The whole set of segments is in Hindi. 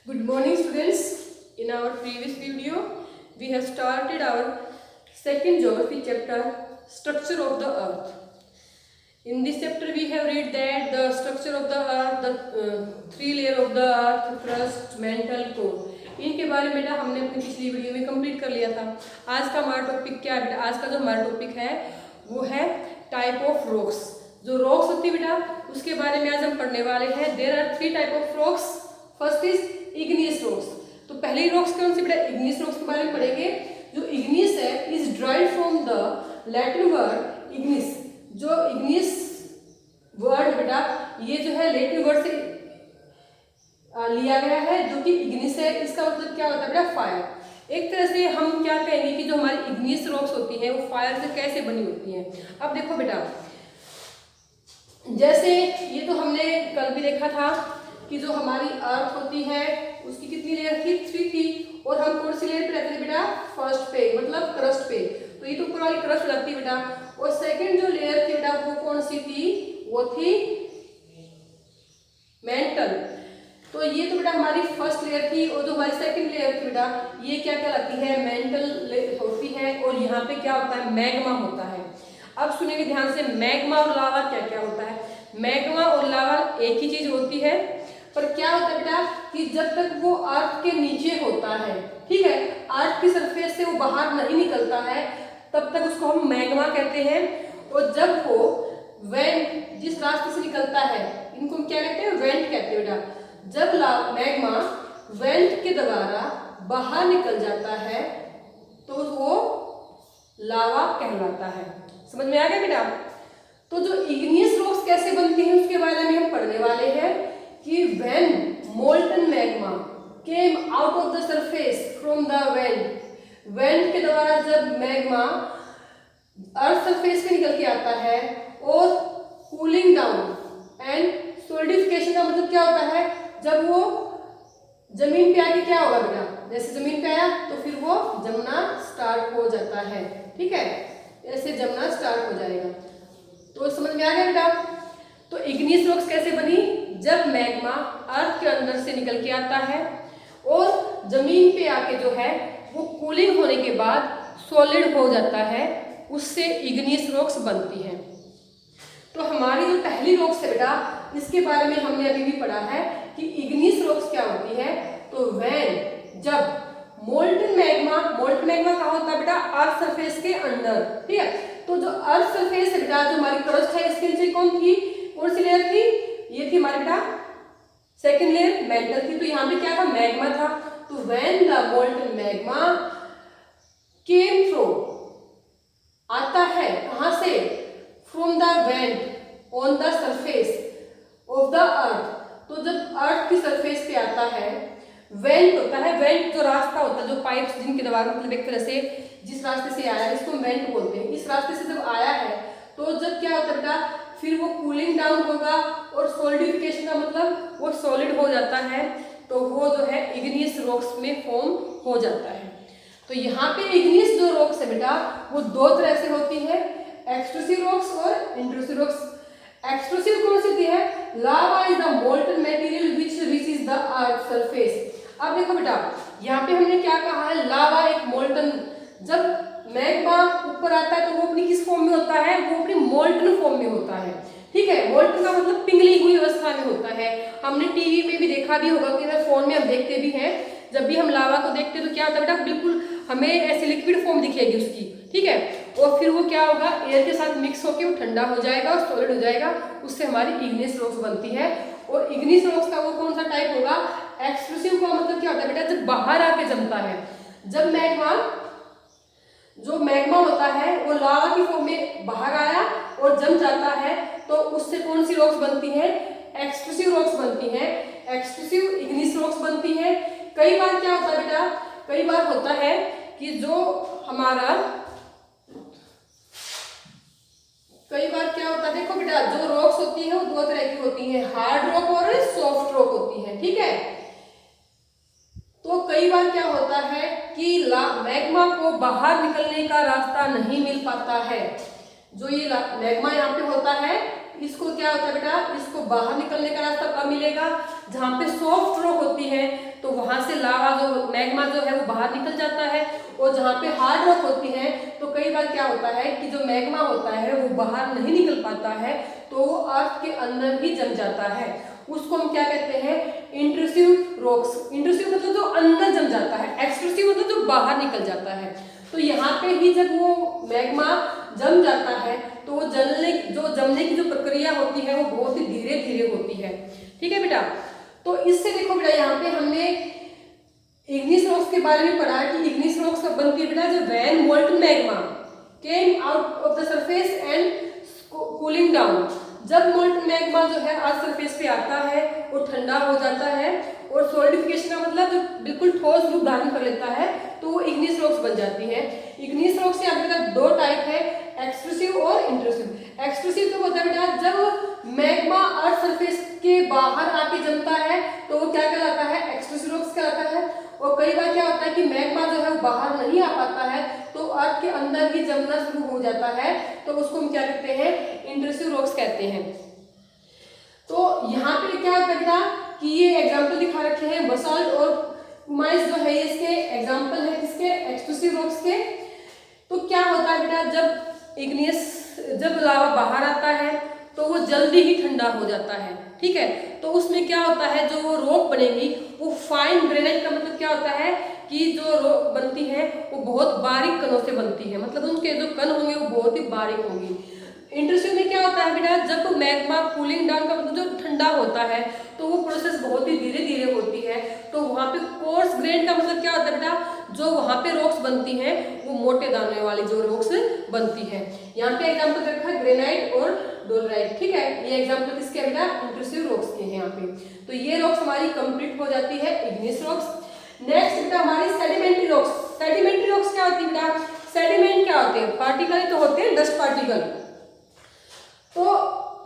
Good morning students. In our previous video we have started our second geography chapter, structure of the earth. In this chapter we have read that the structure of the earth, the three layer of the earth, crust, mantle, core. इनके बारे में बेटा हमने अपनी पिछली वीडियो में कंप्लीट कर लिया था। आज का हमारा टॉपिक क्या है बेटा? आज का जो हमारा टॉपिक है वो है टाइप ऑफ रॉक्स। जो रॉक्स होती है बेटा उसके बारे में आज हम पढ़ने वाले हैं। There are three type of rocks. First is igneous rocks. तो पहली रॉक्स कौन सी बेटा? इग्नियस रॉक्स के बारे में पढ़ेंगे। जो इग्नियस है is derived from the Latin word Ignis. जो इग्नियस वर्ड बेटा ये जो है लैटिन वर्ड से लिया गया है, जो कि इग्निस है। इसका मतलब क्या होता है बेटा? फायर। एक तरह से हम क्या कहेंगे कि जो हमारी इग्नियस रॉक्स होती हैं वो फायर से कैसे बनी होती हैं। अब देखो बेटा, जैसे ये तो हमने कल भी देखा था कि जो हमारी अर्थ होती है उसकी कितनी लेयर थी? 3 थी। और हम कौन सी लेयर पे रहते थे बेटा? फर्स्ट पे, मतलब क्रस्ट पे। तो ये तो ऊपर वाली क्रस्ट लगती है बेटा। और सेकंड जो लेयर थी बेटा वो कौन सी थी? वो थी मेंटल। तो ये तो बेटा हमारी फर्स्ट लेयर थी। और जो हमारी सेकंड लेयर थी बेटा ये क्या कहलाती है? मेंटल होती है। और यहाँ पे क्या होता है? मैग्मा होता है। अब सुनेंगे ध्यान से, मैग्मा और लावा क्या क्या होता है। मैग्मा और लावा एक ही चीज होती है, पर क्या होता है बेटा कि जब तक वो अर्थ के नीचे होता है, ठीक है, अर्थ की सरफेस से वो बाहर नहीं निकलता है, तब तक उसको हम मैग्मा कहते हैं। और जब वो वेंट जिस रास्ते से निकलता है, इनको हम क्या कहते हैं? वेंट कहते हैं बेटा। जब मैग्मा वेंट के द्वारा बाहर निकल जाता है तो वो लावा कहलाता है। समझ में आ गया बेटा? तो जो इग्नियस रॉक्स कैसे बनती हैं उसके बारे में हम पढ़ने वाले हैं कि when molten magma came out of the surface from the vent के द्वारा जब मैग्मा अर्थ सरफेस पे निकल के आता है और कूलिंग डाउन एंड सॉलिडिफिकेशन का मतलब क्या होता है? जब वो जमीन पे आके क्या होगा बेटा? जैसे जमीन पे आया तो फिर वो जमना स्टार्ट हो जाता है, ठीक है, ऐसे जमना स्टार्ट हो जाएगा। तो समझ में आ गया बेटा? तो इग्नियस रॉक्स कैसे बनी? जब मैग्मा अर्थ के अंदर से निकल के आता है और जमीन पे आके जो है वो कूलिंग होने के बाद सॉलिड हो जाता है, उससे इग्नियस रॉक्स बनती हैं। तो हमारी जो पहली रॉक्स है बेटा इसके बारे में हमने अभी भी पढ़ा है कि इग्नियस रॉक्स क्या होती है। तो व्हेन जब मोल्टन मैग्मा कहाँ होता है बेटा? अर्थ सरफेस के अंदर, ठीक है। तो जो अर्थ सरफेस है बेटा, जो हमारी क्रस्ट है, इसके नीचे कौन थी? कौन सी लेयर थी? ये थी हमारी बेटा सेकेंड लेयर, मेंटल थी। तो यहाँ पे क्या था? मैग्मा था। तो when the molten magma came through, आता है कहां से? From the went on the surface of the earth. तो जब अर्थ की सरफेस पे आता है, वेंट होता है। वेंट जो रास्ता होता है, जो पाइप्स जिनके द्वारा, मतलब एक तरह से जिस रास्ते से आया है इसको वेंट बोलते हैं। इस रास्ते से जब आया है तो जब क्या होता है बेटा? फिर वो कूलिंग डाउन होगा और सॉलिडिफिकेशन का मतलब वो सॉलिड हो जाता है, तो वो जो है इग्नियस रॉक्स में फॉर्म हो जाता है। तो यहाँ पे इग्नियस जो रॉक्स है बेटा वो दो तरह से होती है, एक्सट्रूसिव रॉक्स और इंट्रूसिव रॉक्स। एक्सट्रूसिव कौन सी है? Lava is the molten material which reaches the earth surface. अब देखो बेटा यहाँ पे हमने क्या कहा है? लावा एक मोल्टन, जब मैग्मा ऊपर आता है तो वो अपनी किस फॉर्म में होता है? वो अपनी मोल्टन फॉर्म में होता है, ठीक है। मोल्टन का मतलब पिघली हुई अवस्था में होता है। हमने टीवी में भी देखा भी होगा कि फोन में हम देखते भी हैं, जब भी हम लावा को देखते हैं तो क्या होता है बेटा? बिल्कुल हमें ऐसे लिक्विड फॉर्म दिखेगी उसकी, ठीक है। और फिर वो क्या होगा? एयर के साथ मिक्स होकर वो ठंडा हो जाएगा और सॉलिड हो जाएगा, उससे हमारी इग्नियस रॉक्स बनती है। और इग्नियस रॉक्स का वो कौन सा टाइप होगा? एक्सट्रूसिव का मतलब क्या होता है बेटा? जब बाहर आके जमता है। जब मैग्मा होता है वो लावा की फॉर्म में बाहर आया और जम जाता है तो उससे कौन सी रॉक्स बनती है? एक्सट्रूसिव रॉक्स बनती हैं। एक्सट्रूसिव इग्नियस रॉक्स बनती हैं। कई बार क्या होता है बेटा? कई बार होता है कि जो हमारा कई बार क्या होता है, देखो बेटा जो रॉक्स होती है वो दो तरह की होती हैं, हार्ड रॉक और सॉफ्ट रॉक होती है, ठीक है। तो कई बार क्या होता है कि मैग्मा को बाहर निकलने का रास्ता नहीं मिल पाता है। जो ये मैग्मा यहाँ पे होता है इसको क्या होता है बेटा, इसको बाहर निकलने का रास्ता कब मिलेगा, जहाँ पे सॉफ्ट रॉक होती है तो वहां से लावा जो मैग्मा जो है वो बाहर निकल जाता है, और जहाँ पे हार्ड रॉक होती है तो कई बार क्या होता है कि जो मैग्मा होता है वो बाहर नहीं निकल पाता है, तो वो अर्थ के अंदर ही जम जाता है। उसको हम क्या कहते हैं, इंट्रूसिव रॉक्स। इंट्रूसिव मतलब जो अंदर जम जाता है, एक्सट्रूसिव मतलब जो बाहर निकल जाता है। तो यहाँ पे ही जब वो मैग्मा जम जाता है तो वो जमने की जो प्रक्रिया होती है वो बहुत ही धीरे धीरे होती है। ठीक है बेटा, तो इससे देखो बेटा यहाँ पे हमने इग्निस रॉक्स के बारे में पढ़ा कि इग्निस रॉक्स कब बनती है बेटा, जब when molten magma came out of the surface and cooling down. जब मोल्टन मैग्मा जो है अर्थ सरफेस पे आता है वो ठंडा हो जाता है और सॉलिडिफिकेशन का मतलब जो बिल्कुल ठोस रूप धारण कर लेता है तो वो इग्निस रॉक्स बन जाती है। इग्निस रॉक्स से आपके पास दो टाइप है, एक्सट्रूसिव और इंट्रूसिव। एक्सट्रूसिव तो होता है बेटा जब मैग्मा अर्थ सरफेस के बाहर आके जमता है तो वो क्या कहलाता है, एक्सट्रूसिव रॉक्स कहलाता है। और कई बार क्या होता है कि मैग्मा जो है वो बाहर नहीं आ पाता है तो अर्थ के अंदर ही जमना शुरू हो जाता है, तो उसको हम क्या कहते हैं, इंट्रूसिव रॉक्स कहते हैं। तो यहाँ पे क्या होता है बेटा कि ये एग्जाम्पल दिखा रखे हैं, बसाल्ट और पुमाइस जो है ये इसके एग्जाम्पल है किसके, एक्सट्रूसिव रॉक्स के। तो क्या होता है बेटा, जब लावा बाहर आता है तो वो जल्दी ही ठंडा हो जाता है। ठीक है, तो उसमें क्या होता है, जो वो रॉक बनेगी वो फाइन ग्रेनाइट का मतलब क्या होता है कि जो रॉक बनती है वो बहुत बारीक कणों से बनती है, मतलब उनके जो कण होंगे वो बहुत ही बारीक होंगी। इंट्रूसिव में क्या होता है बेटा, जब मैग्मा कूलिंग डाउन का मतलब जो ठंडा होता है तो वो प्रोसेस बहुत ही धीरे धीरे होती है, तो वहाँ पे कोर्स ग्रेन का मतलब क्या होता है बेटा, जो वहाँ पे रॉक्स बनती हैं वो मोटे दाने वाली जो रॉक्स बनती है। यहाँ पे एग्जाम्पल रखा है ग्रेनाइट और डोलराइट। ठीक है, ये एग्जाम्पल किसके बेटा, इंट्रूसिव रॉक्स के हैं यहाँ पे। तो ये रॉक्स हमारी कंप्लीट हो जाती है, इग्निस रॉक्स। नेक्स्ट बेटा हमारी सेडिमेंट्री रॉक्स। सेडिमेंट्री रॉक्स क्या होती है बेटा, सेडिमेंट क्या होते हैं, पार्टिकल तो होते हैं डस्ट पार्टिकल। तो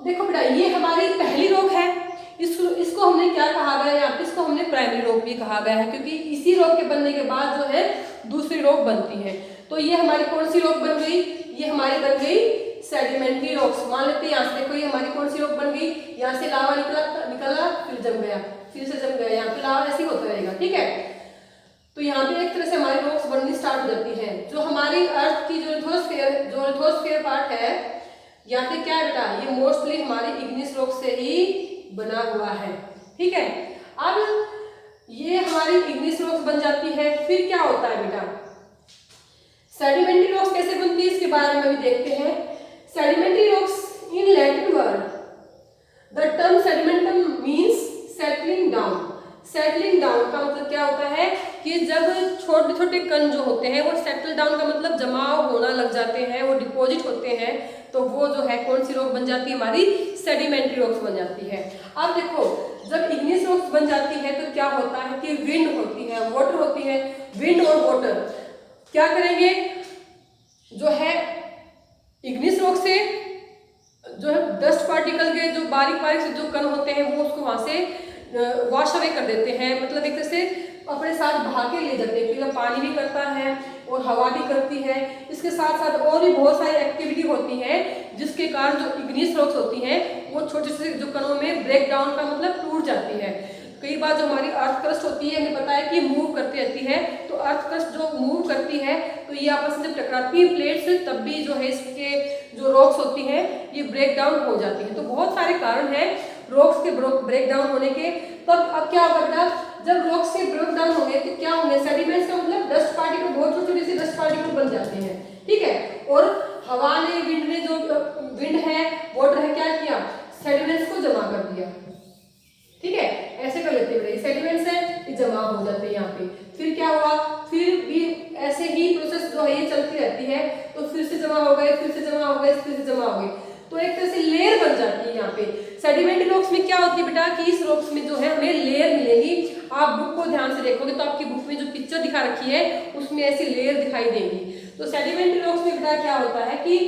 देखो बेटा ये हमारी पहली रॉक है, इसको हमने क्या कहा गया यहाँ पे, इसको हमने प्राइमरी रॉक भी कहा गया है, क्योंकि इसी रॉक के बनने के बाद जो है दूसरी रॉक बनती है। तो ये हमारी कौन सी रॉक बन गई, ये हमारी बन गई सेडिमेंट्री रॉक्स। मान लेते हैं यहाँ से, देखो ये हमारी कौन सी रॉक बन गई, यहाँ से लावा निकला फिर जम गया, फिर से जम गया, यहाँ पे लावा ऐसे ही होता रहेगा। ठीक है, तो यहाँ पे एक तरह से हमारी रॉक्स बननी स्टार्ट हो जाती है। जो हमारी अर्थ की जो लिथोस्फीयर पार्ट है यहाँ पे क्या है बेटा, ये मोस्टली हमारे इग्निस रॉक से ही बना हुआ है। ठीक है, अब ये हमारी इग्निस रॉक्स बन जाती है, फिर क्या होता है बेटा, सेडिमेंट्री रॉक्स कैसे बनती है इसके बारे में भी देखते हैं। Sedimentary rocks in Latin word the term sedimentum means settling down. Settling down का मतलब क्या होता है कि जब छोटे छोटे कण जो होते हैं वो सेटल डाउन का मतलब जमाव होना लग जाते हैं, वो डिपॉजिट होते हैं, तो वो जो है कौन सी रॉक बन जाती है, हमारी सेडिमेंट्री रॉक्स बन जाती है। अब देखो जब इग्निस रॉक्स बन जाती है तो क्या होता है कि विंड होती है, वाटर होती है, विंड और वाटर क्या करेंगे, जो है इग्निस रॉक से जो है डस्ट पार्टिकल के जो बारीक बारीक से जो कण होते हैं वो उसको वहां से वॉश अवे कर देते हैं, मतलब एक तरह से अपने साथ बहा के ले जाते हैं, क्योंकि पानी भी करता है और हवा भी करती है, इसके साथ साथ और भी बहुत सारी एक्टिविटी होती है जिसके कारण जो इग्निस रॉक्स होती हैं वो छोटे से जो कणों में ब्रेक डाउन का मतलब टूट जाती है। कई बार जो हमारी अर्थ क्रस्ट होती है हमें पता है कि मूव करती रहती है, तो अर्थ क्रस्ट जो मूव करती है तो ये आपस में जब टकराती है प्लेट्स तब भी जो है इसके जो रॉक्स होती हैं ये ब्रेक डाउन हो जाती है। तो बहुत सारे कारण हैं रॉक्स के ब्रेक डाउन होने के। तो अब क्या होगा बेटा, जब रॉक्स के ब्रेक डाउन होंगे तो क्या होंगे, सेडिमेंट्स का मतलब डस्ट पार्टिकल, बहुत छोटे छोटे से डस्ट पार्टिकल बन जाते हैं। ठीक है, और हवा ने विंड ने जो विंड है वाटर है क्या किया, सेडिमेंट्स को जमा कर दिया। ठीक है, ऐसे कर लेते हैं, सेडिमेंट्स है ये जमा हो जाते हैं यहाँ पे। फिर क्या हुआ, फिर भी ऐसे ही प्रोसेस जो है ये चलती रहती है, तो फिर से जमा हो गए, फिर से जमा हो गए, फिर से जमा हो गए, तो एक तरह से लेयर बन जाती है यहाँ पे। सेडिमेंट्री रॉक्स में क्या होती है बेटा कि इस रॉक्स में जो है हमें लेयर मिलेगी। आप बुक को ध्यान से देखोगे तो आपकी बुक में जो पिक्चर दिखा रखी है उसमें ऐसी लेयर दिखाई देगी। तो सेडिमेंट्री रॉक्स में बेटा क्या होता है कि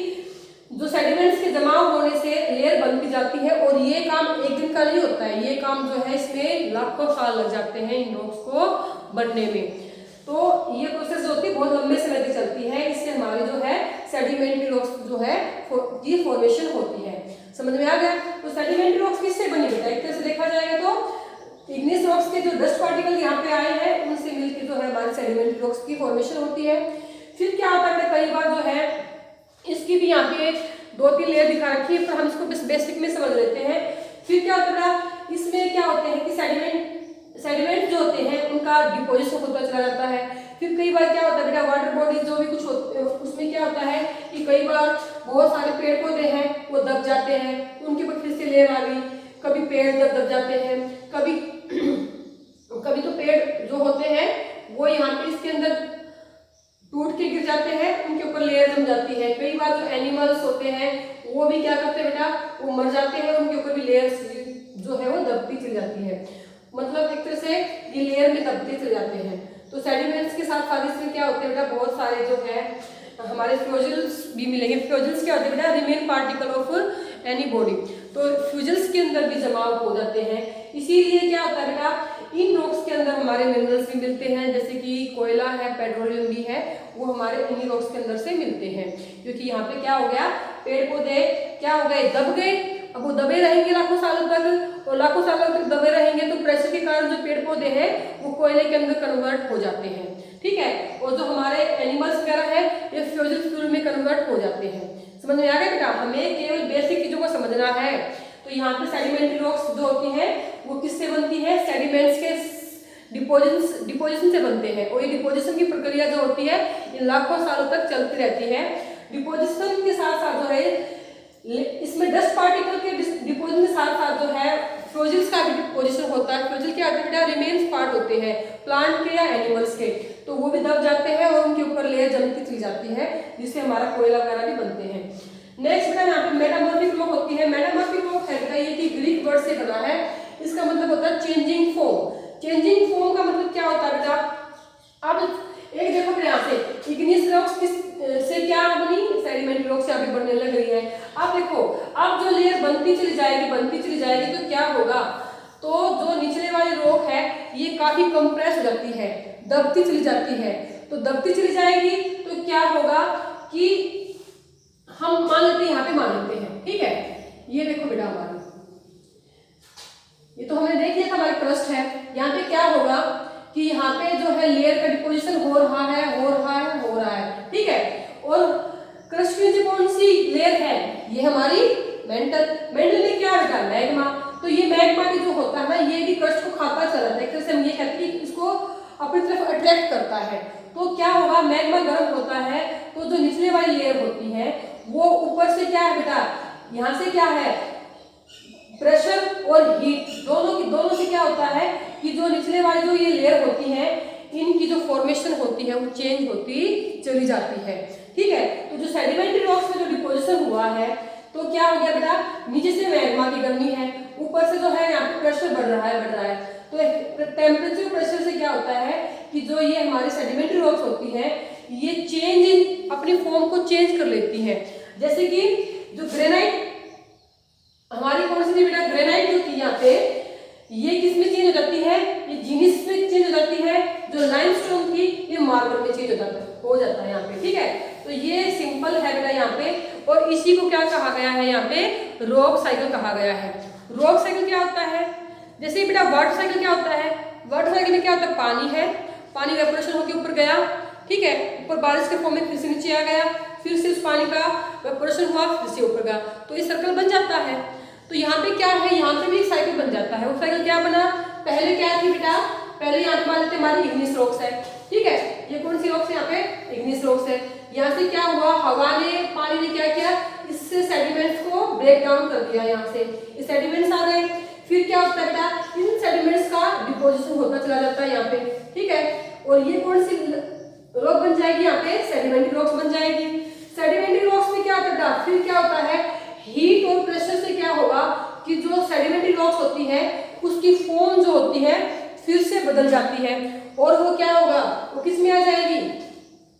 जो सेडिमेंट्स के जमाव होने से लेयर बनती जाती है, और ये काम एक दिन का नहीं होता है, ये काम जो है इसमें लाखों साल लग जाते हैं इन रॉक्स को बनने में। तो ये प्रोसेस जो होती है बहुत लंबे समय तक चलती है, इससे हमारी जो है सेडिमेंट्री रॉक्स जो है ये फॉर्मेशन होती है। समझ में आ गया। तो सेडिमेंट्री रॉक्स किससे बनी बेटा, एक तरह से देखा जाएगा तो इग्नियस रॉक्स के जो डस्ट पार्टिकल यहाँ पे आए हैं उनसे मिलकर जो है हमारी सेडिमेंट्री रॉक्स की फॉर्मेशन होती है। फिर क्या होता है, कई बार जो है इसकी भी यहाँ पे 2-3 लेयर दिखा रखी है, पर हम इसको बस बेसिक में समझ लेते हैं। फिर क्या होता है, इसमें क्या होते हैं कि सेडिमेंट जो होते हैं उनका डिपोजिशन होता चला जाता है। फिर कई बार क्या होता है बेटा, वाटर बॉडीज जो भी कुछ होते हैं उसमें क्या होता है कि कई बार बहुत सारे पेड़ पौधे हैं वो दब जाते हैं, उनके ऊपर फिर से लेयर आ गई। कभी पेड़ दब जाते हैं, कभी कभी तो पेड़ जो होते हैं वो यहाँ पे इसके अंदर टूट के गिर जाते हैं, उनके ऊपर लेयर जम जाती है। कई बार जो एनिमल्स होते हैं वो भी क्या करते हैं बेटा, वो मर जाते हैं, उनके ऊपर भी लेयर्स जो है वो दबती चली जाती है। मतलब एक तरह से ये लेयर में दबते चले जाते हैं। तो सेडिमेंट्स के साथ साथ इसमें क्या होते हैं बेटा, बहुत सारे जो है हमारे फ्यूजल्स भी मिलेंगे। फ्यूजल्स क्या होते हैं बेटा, remain particle of any body. तो फ्यूजल्स के अंदर भी जमाव हो जाते हैं। इसीलिए क्या होता है बेटा, इन रॉक्स के अंदर हमारे मिनरल्स भी मिलते हैं, जैसे कि कोयला है, पेट्रोलियम भी है, वो हमारे इन्हीं रॉक्स के अंदर से मिलते हैं। क्योंकि यहाँ पे क्या हो गया, पेड़ पौधे क्या हो गए, दब गए। अब वो दबे रहेंगे लाखों सालों तक, और लाखों सालों तक दबे रहेंगे तो प्रेशर के कारण जो पेड़ पौधे हैं वो कोयले के अंदर कन्वर्ट हो जाते हैं, ठीक है। और जो हमारे एनिमल्स वगैरह है ये फ्यूजल फ्यूल में कन्वर्ट हो जाते हैं। समझ में आ गया बेटा, हमें केवल बेसिक चीजों को समझना है। तो यहाँ पे सेडिमेंट्री रॉक्स जो होती है वो किससे बनती है, सेडिमेंट्स के डिपोजिशन से बनते हैं। और ये डिपोजिशन की प्रक्रिया जो होती है ये लाखों सालों तक चलती रहती है। डिपोजिशन के साथ साथ जो है इसमें डस्ट पार्टिकल के डिपोजिशन के साथ साथ जो है फ्यूजल्स का भी डिपोजिशन होता है। फ्यूजल क्या होता है बेटा, रिमेन्स पार्ट होते हैं प्लांट के या एनिमल्स के, तो वो भी दब जाते हैं और उनके ऊपर लेयर जमती चली जाती है, जिससे हमारा कोयला वगैरह भी बनते हैं। नेक्स्ट बेटा यहाँ पे मेटामॉर्फिक रॉक होती है। मेटामॉर्फिक रॉक है बेटा ये कि ग्रीक वर्ड से बना है, इसका मतलब होता है चेंजिंग फॉर्म। चेंजिंग फॉर्म का मतलब क्या होता है बेटा, अब एक देखो बेटा यहाँ से इग्नियस रॉक्स किस से क्या बनी, सेडिमेंट्री रॉक से अभी बनने लग रही है। अब देखो, अब जो लेयर बनती चली जाएगी तो क्या होगा, तो जो निचले वाली रॉक है ये काफी कंप्रेस हो जाती है, दबती चली जाती है। तो दबती चली जाएगी तो क्या होगा कि हम मान लेते हैं, यहाँ पे मान लेते हैं, ठीक है। ये देखो बेटा हमारी, ये तो हमने देख लिया था हमारी क्रस्ट है। यहाँ पे क्या होगा कि यहाँ पे जो है लेयर का डिपोजिशन हो रहा है, ठीक है। और क्रस्ट की नीचे कौन सी लेयर है, ये हमारी मेंटल में क्या बेटा, मैग्मा। तो ये मैग्मा भी जो होता है ना ये भी क्रस्ट को खाता चला जाता है, एक तरह से हम ये कहते हैं कि इसको अपनी तरफ अट्रैक्ट करता है। तो क्या होगा, मैग्मा गर्म होता है तो जो निचले वाली लेयर होती है वो ऊपर से क्या है बेटा, यहाँ से क्या है, प्रेशर और हीट दोनों से क्या होता है कि जो निचले वाली जो ये लेयर होती है इनकी जो फॉर्मेशन होती है वो चेंज होती चली जाती है, ठीक है। तो जो सेडिमेंट्री रॉक्स में जो डिपोजिशन हुआ है तो क्या हो गया बेटा, नीचे से मैग्मा की गर्मी है, ऊपर से जो है यहाँ पे प्रेशर बढ़ रहा है। तो टेम्परेचर प्रेशर से क्या होता है कि जो ये हमारी सेडिमेंट्री रॉक्स होती है ये चेंज अपनी फॉर्म को चेंज कर लेती है। जैसे कि जो ग्रेनाइट हमारी कौन सी थी बेटा, ग्रेनाइट जो थी यहाँ पे ये किस में चेंज हो जाती है, ये जीनिस में चेंज हो जाती है। जो लाइमस्टोन थी ये मार्बल में चेंज हो जाता है यहाँ पे, ठीक है। तो ये सिंपल है बेटा यहाँ पे, और इसी को क्या कहा गया है यहाँ पे, रॉक साइकिल कहा गया है। रॉक साइकिल क्या होता है, जैसे बेटा वाटर साइकिल क्या होता है, वाटर साइकिल में क्या होता है, पानी वेपोरेशन होकर ऊपर गया, ठीक है, ऊपर बारिश के फॉर्म में फिर से नीचे आ गया, फिर से उस पानी का वेपोरेशन हुआ, फिर से ऊपर गया, तो ये सर्कल बन जाता है। तो यहाँ पे क्या है, यहाँ पे भी एक साइकिल बन जाता है। वो साइकिल क्या बना, पहले क्या थी बेटा, पहले यहाँ पे मान लेते हमारी इग्नियस रॉक्स है, ठीक है। ये कौन सी रॉक्स है, यहाँ पे इग्नियस रॉक्स है। यहाँ से क्या हुआ, हवा ने पानी ने क्या किया, इससे सेडिमेंट्स को ब्रेक डाउन कर दिया, यहाँ से ये सेडिमेंट्स आ गए। फिर क्या होता है बेटा, इन सेडिमेंट्स का डिपोजिशन होता चला जाता है यहाँ पे, ठीक है। और ये कौन सी रॉक बन जाएगी, यहाँ पे सेडिमेंट्री रॉक्स बन जाएगी। सेडिमेंट्री रॉक्स में क्या होता है, फिर क्या होता है, हीट और प्रेशर से क्या होगा कि जो सेडिमेंट्री रॉक्स होती है उसकी फॉर्म जो होती है फिर से बदल जाती है, और वो क्या होगा, वो किस में आ जाएगी,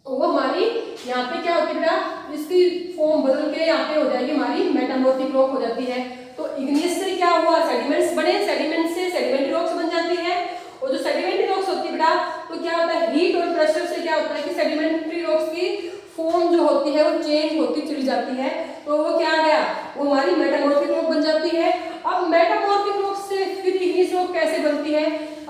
वो हमारी यहाँ पे क्या होती है बेटा, इसकी फॉर्म बदल के यहाँ पे हो जाएगी हमारी मेटामॉर्फिक रॉक हो जाती है। तो इग्नियस से क्या हुआ, सेडिमेंट्स बने, सेडिमेंट से सेडिमेंट्री रॉक्स बन जाती है। और जो सेडिमेंट्री रॉक्स होती है बेटा, तो क्या होता है, हीट और प्रेशर से क्या होता है कि सेडिमेंट्री रॉक्स की फॉर्म जो होती है वो चेंज होती चली जाती है। तो वो क्या आ गया, वो हमारी मेटामॉर्फिक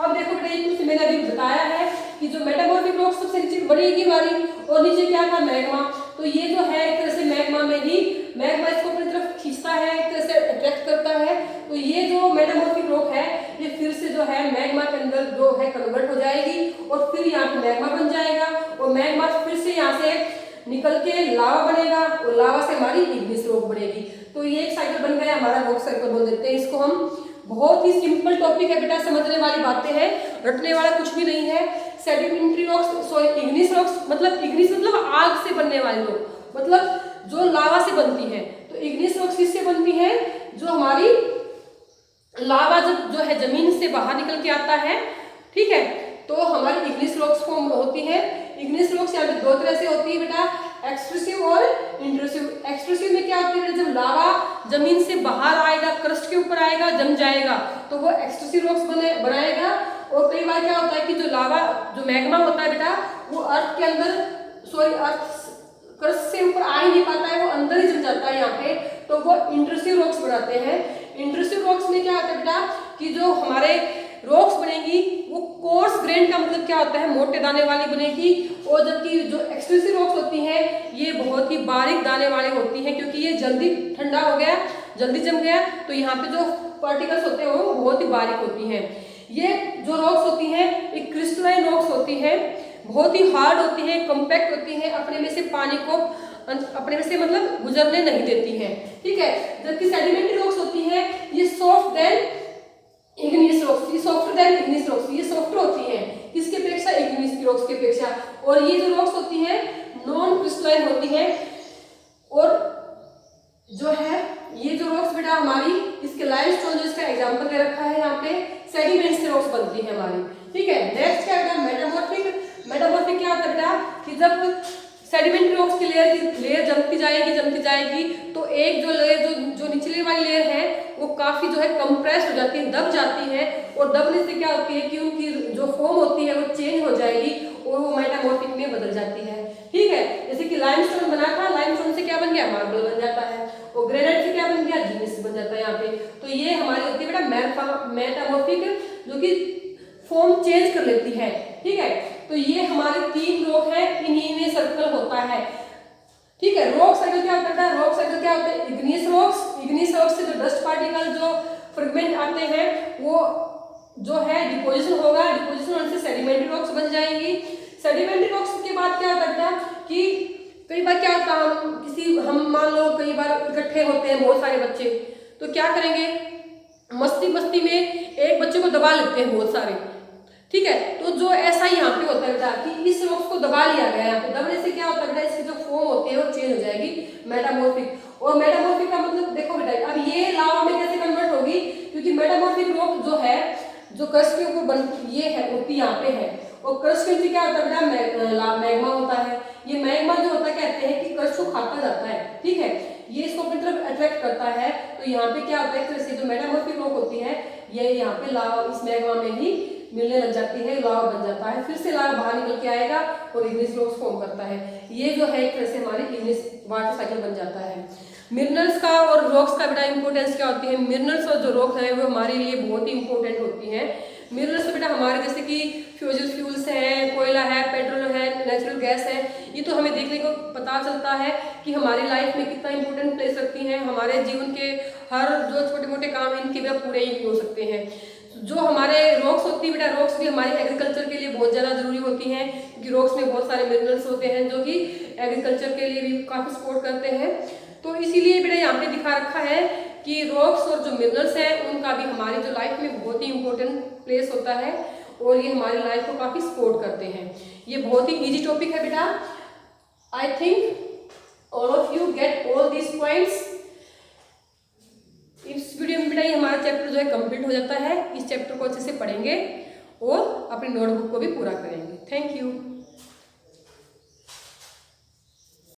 अब देखो बेटा ये कुछ मैंने अभी बताया है कि जो मेटामॉर्फिक रॉक सबसे नीचे बढ़ेगी वाली, और नीचे क्या था मैग्मा। तो ये जो है एक तरह से मैग्मा में ही, मैग्मा इसको अपनी तरफ खींचता है, एक तरह से अट्रैक्ट करता है। तो ये जो मेटामॉर्फिक रॉक है ये फिर से जो है मैग्मा के अंदर जो है कन्वर्ट हो जाएगी और फिर यहाँ पे मैग्मा बन जाएगा, और मैग्मा फिर से यहाँ से निकल के लावा बनेगा, और लावा से हमारी इग्निस रॉक बनेगी। तो ये एक साइकिल बन गया हमारा, रॉक साइकिल बोल देते हैं इसको हम। बहुत ही सिंपल टॉपिक है बेटा, समझने वाली बातें हैं, रटने वाला कुछ भी नहीं है। Sedimentary rocks, sorry Ignis rocks, मतलब इग्निस मतलब आग से बनने वाली रॉक, मतलब जो लावा से बनती है। तो इग्निस रॉक्स किससे बनती है? जो हमारी लावा जब जो है जमीन से बाहर निकल के आता है, ठीक है, तो हमारी इग्निस रॉक्स फॉर्म होती है। इग्निस रॉक्स यहाँ पे दो तरह से होती है बेटा, एक्सट्रूसिव और इंट्रूसिव। एक्सट्रूसिव में क्या होती है बेटा, जब लावा जमीन से बाहर आएगा, क्रस्ट के ऊपर आएगा, जम जाएगा, तो वो एक्सट्रूसिव रॉक्स बनाएगा। और कई बार क्या होता है कि जो लावा, जो मैग्मा होता है बेटा, वो अर्थ के अंदर, सॉरी अर्थ क्रस्ट से ऊपर आ ही नहीं पाता है, वो अंदर ही जम जाता है यहाँ पे, तो वो इंट्रूसिव रॉक्स बनाते हैं। इंट्रूसिव रॉक्स में क्या होता है बेटा कि जो हमारे रॉक्स बनेगी वो कोर्स ग्रेन का मतलब क्या होता है, मोटे दाने वाली बनेगी। और जबकि जो एक्सट्रूसिव रॉक्स होती हैं ये बहुत ही बारीक दाने वाली होती हैं, क्योंकि ये जल्दी ठंडा हो गया, जल्दी जम गया, तो यहाँ पे जो पार्टिकल्स होते हैं वो बहुत ही बारीक होती हैं। ये जो रॉक्स होती हैं एक क्रिस्टलाइन रॉक्स होती है, बहुत ही हार्ड होती है, कॉम्पैक्ट होती है, अपने में से पानी को अपने में से मतलब गुजरने नहीं देती है, ठीक है। जबकि सेडिमेंट्री रॉक्स होती है ये सॉफ्ट देन इग्निस रॉक्स, ये सॉफ्टर देन इग्निस रॉक्स, ये सॉफ्टर होती है किसके अपेक्षा, इग्निस की रॉक्स के अपेक्षा। और ये जो रॉक्स होती है नॉन क्रिस्टलाइन होती है। और जो है ये जो रॉक्स बेटा हमारी, इसके लाइमस्टोन जो इसका एग्जांपल दे रखा है यहाँ पे, सेडिमेंट से रॉक्स बनती है हमारी, ठीक है। नेक्स्ट क्या बेटा, मेटामॉर्फिक। मेटामॉर्फिक क्या होता है बेटा कि जब सेडिमेंट्री रॉक्स की लेयर जमती जाएगी, तो एक जो लेयर जो निचली वाली लेयर है वो काफी जो है कंप्रेस हो जाती है, दब जाती है, और दबने से क्या होती है कि उनकी जो फॉर्म होती है वो चेंज हो जाएगी और वो मेटामॉर्फिक में बदल जाती है, ठीक है। जैसे कि लाइमस्टोन बना था, लाइमस्टोन से क्या बन गया, मार्बल बन जाता है, और ग्रेनाइट से क्या बन गया, जीनिस बन जाता है यहाँ पे। तो ये हमारी होती है बेटा मेटामॉर्फिक, जो कि फॉर्म चेंज कर लेती है, ठीक है। तो ये हमारे तीन रॉक है, इन्हीं में सर्कल होता है, ठीक है। रॉक साइकिल क्या होता है, रॉक साइकिल क्या होता है, इग्निस रॉक्स से जो डस्ट पार्टिकल जो फ्रेगमेंट आते हैं वो जो है डिपोजिशन होगा, डिपोजिशन होने से सेडिमेंट्री रॉक्स बन जाएंगी। सेडिमेंट्री रॉक्स के बाद क्या होता है कि कई बार क्या होता है, हम मान लो कई बार इकट्ठे होते हैं बहुत सारे बच्चे, तो क्या करेंगे, मस्ती में एक बच्चे को दबा लेते हैं बहुत सारे, ठीक है। तो जो ऐसा ही यहाँ पे होता है बेटा कि इस रॉक्स को दबा लिया गया, यहाँ पे दबने से क्या होता है बेटा, इसकी जो फॉर्म होती है वो चेंज हो जाएगी, मेटामॉर्फिक। और मेटामॉर्फिक का मतलब देखो बेटा, अब ये लावा में कैसे कन्वर्ट होगी, क्योंकि मेटामॉर्फिक रॉक जो है, जो क्रस्ट के ऊपर ये है होती यहाँ पे है, और क्रस्ट के नीचे क्या होता है बेटा, मैग्मा होता है। ये मैग्मा जो होता है कहते हैं कि क्रस्ट को खाता जाता है, ठीक है, ये इसको अपनी तरफ अट्रैक्ट करता है। तो यहाँ पे क्या होता है, जैसे जो मेटामॉर्फिक रॉक होती है ये यहाँ पे लावा इस मैग्मा में ही मिलने लग जाती है, लावा बन जाता है, फिर से लावा बाहर निकल के आएगा और इग्निस रॉक्स फॉर्म करता है। ये जो है एक तरह से हमारी इग्निस वाटर साइकिल बन जाता है। मिनरल्स का और रॉक्स का बेटा इंपॉर्टेंस क्या होती है, मिनरल्स और जो रॉक है वो हमारे लिए बहुत ही इंपॉर्टेंट होती है। मिनरल्स तो बेटा हमारे जैसे कि फ्यूजल फ्यूल्स हैं, कोयला है, पेट्रोल है, नेचुरल गैस है, ये तो हमें देखने को पता चलता है कि हमारी लाइफ में कितना इंपॉर्टेंट प्लेस रखती हैं। हमारे जीवन के हर जो छोटे मोटे काम इनके भी पूरे ही हो सकते हैं। जो हमारे रॉक्स होती है बेटा, रॉक्स भी हमारे एग्रीकल्चर के लिए बहुत ज़्यादा जरूरी होती हैं, क्योंकि रॉक्स में बहुत सारे मिनरल्स होते हैं जो कि एग्रीकल्चर के लिए भी काफ़ी सपोर्ट करते हैं। तो इसीलिए बेटा यहाँ पे दिखा रखा है कि रॉक्स और जो मिनरल्स हैं उनका भी हमारी जो लाइफ में बहुत ही इंपॉर्टेंट प्लेस होता है, और ये हमारी लाइफ को काफ़ी सपोर्ट करते हैं। ये बहुत ही ईजी टॉपिक है बेटा। I think all of you get all this points. इस वीडियो में बेटा ये हमारा चैप्टर जो है कंप्लीट हो जाता है। इस चैप्टर को अच्छे से पढ़ेंगे और अपनी नोटबुक को भी पूरा करेंगे। Thank you.